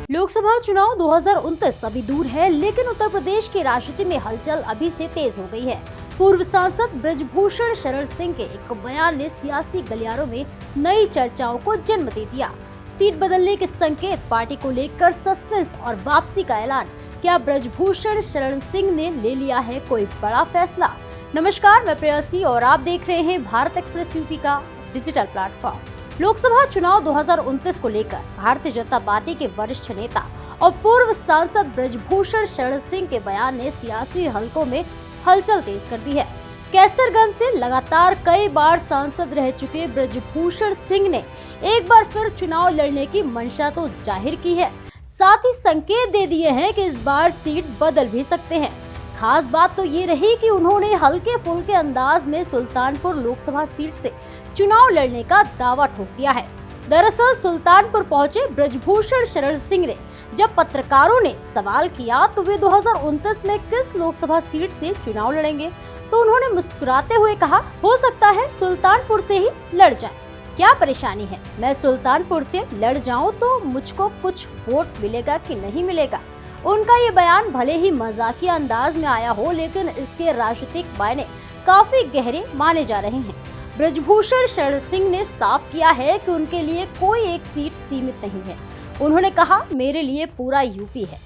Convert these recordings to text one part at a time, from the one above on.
लोकसभा चुनाव 2029 अभी दूर है, लेकिन उत्तर प्रदेश की राजनीति में हलचल अभी से तेज हो गई है। पूर्व सांसद ब्रजभूषण शरण सिंह के एक बयान ने सियासी गलियारों में नई चर्चाओं को जन्म दे दिया। सीट बदलने के संकेत, पार्टी को लेकर सस्पेंस और वापसी का ऐलान। क्या ब्रजभूषण शरण सिंह ने ले लिया है कोई बड़ा फैसला? नमस्कार, मैं प्रेयसी और आप देख रहे हैं भारत एक्सप्रेस यूपी का डिजिटल प्लेटफॉर्म। लोकसभा चुनाव 2029 को लेकर भारतीय जनता पार्टी के वरिष्ठ नेता और पूर्व सांसद ब्रजभूषण शरण सिंह के बयान ने सियासी हलकों में हलचल तेज कर दी है। कैसरगंज से लगातार कई बार सांसद रह चुके ब्रजभूषण सिंह ने एक बार फिर चुनाव लड़ने की मंशा तो जाहिर की है, साथ ही संकेत दे दिए हैं कि इस बार सीट बदल भी सकते हैं। खास बात तो ये रही कि उन्होंने हल्के फुल्के अंदाज में सुल्तानपुर लोकसभा सीट से चुनाव लड़ने का दावा ठोक दिया है। दरअसल सुल्तानपुर पहुंचे ब्रजभूषण शरण सिंह ने जब पत्रकारों ने सवाल किया तो वे 2029 में किस लोकसभा सीट से चुनाव लड़ेंगे, तो उन्होंने मुस्कुराते हुए कहा, हो सकता है सुल्तानपुर से ही लड़ जाए। क्या परेशानी है, मैं सुल्तानपुर से लड़ जाऊं तो मुझको कुछ वोट मिलेगा कि नहीं मिलेगा। उनका ये बयान भले ही मजाकिया अंदाज में आया हो, लेकिन इसके राजनीतिक मायने काफी गहरे माने जा रहे हैं। ब्रजभूषण शरण सिंह ने साफ किया है कि उनके लिए कोई एक सीट सीमित नहीं है। उन्होंने कहा, मेरे लिए पूरा यूपी है,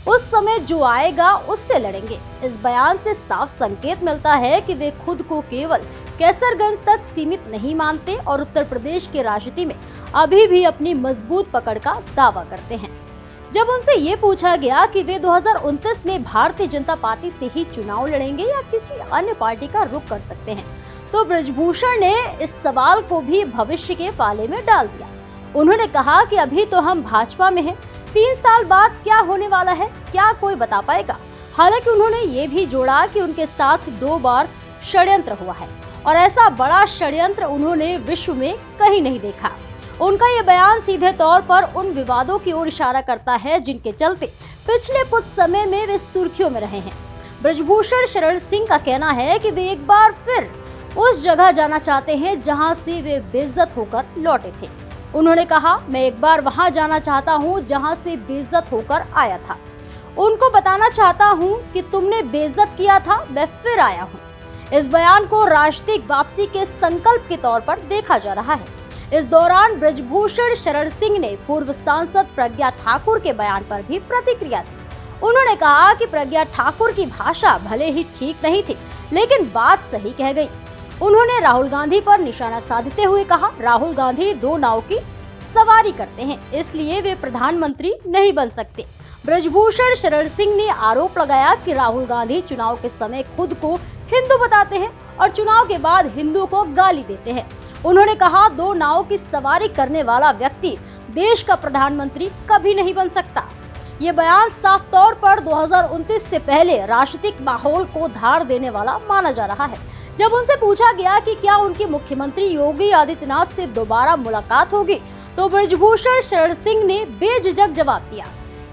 उस समय जो आएगा उससे लड़ेंगे। इस बयान से साफ संकेत मिलता है कि वे खुद को केवल कैसरगंज तक सीमित नहीं मानते और उत्तर प्रदेश की राजनीति में अभी भी अपनी मजबूत पकड़ का दावा करते हैं। जब उनसे ये पूछा गया कि वे 2029 में भारतीय जनता पार्टी से ही चुनाव लड़ेंगे या किसी अन्य पार्टी का रुख कर सकते हैं, तो ब्रजभूषण ने इस सवाल को भी भविष्य के पाले में डाल दिया। उन्होंने कहा कि अभी तो हम भाजपा में हैं, 3 साल बाद क्या होने वाला है क्या कोई बता पाएगा। हालांकि उन्होंने ये भी जोड़ा कि उनके साथ 2 बार षड्यंत्र हुआ है और ऐसा बड़ा षड्यंत्र उन्होंने विश्व में कहीं नहीं देखा। उनका ये बयान सीधे तौर पर उन विवादों की ओर इशारा करता है जिनके चलते पिछले कुछ समय में वे सुर्खियों में रहे हैं। ब्रजभूषण शरण सिंह का कहना है कि वे एक बार फिर उस जगह जाना चाहते हैं जहां से वे बेइज्जत होकर लौटे थे। उन्होंने कहा, मैं एक बार वहां जाना चाहता हूं जहां से बेइज्जत होकर आया था। उनको बताना चाहता हूं कि तुमने बेइज्जत किया था, मैं फिर आया हूं। इस बयान को राजनीतिक वापसी के संकल्प के तौर पर देखा जा रहा है। इस दौरान ब्रजभूषण शरण सिंह ने पूर्व सांसद प्रज्ञा ठाकुर के बयान पर भी प्रतिक्रिया दी। उन्होंने कहा कि प्रज्ञा ठाकुर की भाषा भले ही ठीक नहीं थी, लेकिन बात सही कह गई। उन्होंने राहुल गांधी पर निशाना साधते हुए कहा, राहुल गांधी 2 नाव की सवारी करते हैं, इसलिए वे प्रधानमंत्री नहीं बन सकते। ब्रजभूषण शरण सिंह ने आरोप लगाया कि राहुल गांधी चुनाव के समय खुद को हिंदू बताते हैं और चुनाव के बाद हिंदुओं को गाली देते हैं। उन्होंने कहा, 2 नाव की सवारी करने वाला व्यक्ति देश का प्रधानमंत्री कभी नहीं बन सकता। ये बयान साफ तौर पर 2029 से पहले राजनीतिक माहौल को धार देने वाला माना जा रहा है। जब उनसे पूछा गया कि क्या उनके मुख्यमंत्री योगी आदित्यनाथ से दोबारा मुलाकात होगी, तो ब्रजभूषण शरण सिंह ने बेझिझक जवाब दिया,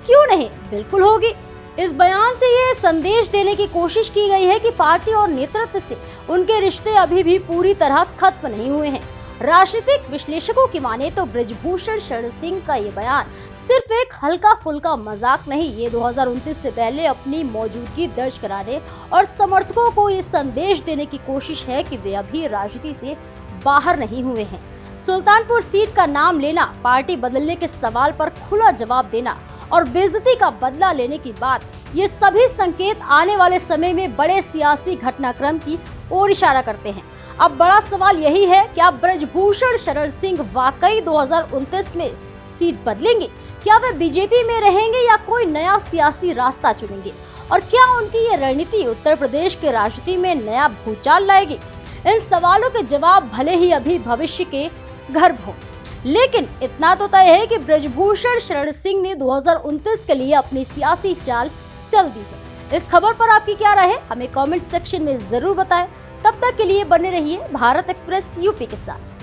क्यों नहीं, बिल्कुल होगी। इस बयान से ये संदेश देने की कोशिश की गई है कि पार्टी और नेतृत्व से उनके रिश्ते अभी भी पूरी तरह खत्म नहीं हुए हैं। राजनीतिक विश्लेषकों की माने तो ब्रजभूषण शरण सिंह का ये बयान सिर्फ एक हल्का फुल्का मजाक नहीं, ये 2029 से पहले अपनी मौजूदगी दर्ज कराने और समर्थकों को ये संदेश देने की कोशिश है कि वे अभी राजनीति से बाहर नहीं हुए हैं। सुल्तानपुर सीट का नाम लेना, पार्टी बदलने के सवाल पर खुला जवाब देना और बेइज्जती का बदला लेने की बात, ये सभी संकेत आने वाले समय में बड़े सियासी घटनाक्रम की ओर इशारा करते हैं। अब बड़ा सवाल यही है, क्या ब्रजभूषण शरण सिंह वाकई 2029 में सीट बदलेंगे? क्या वे बीजेपी में रहेंगे या कोई नया सियासी रास्ता चुनेंगे? और क्या उनकी ये रणनीति उत्तर प्रदेश के राजनीति में नया भूचाल लाएगी? इन सवालों के जवाब भले ही अभी भविष्य के गर्भ हो, लेकिन इतना तो तय है कि ब्रजभूषण शरण सिंह ने 2029 के लिए अपनी सियासी चाल चल दी है। इस खबर पर आपकी क्या राय है, हमें कमेंट सेक्शन में जरूर बताएं। तब तक के लिए बने रहिए भारत एक्सप्रेस यूपी के साथ।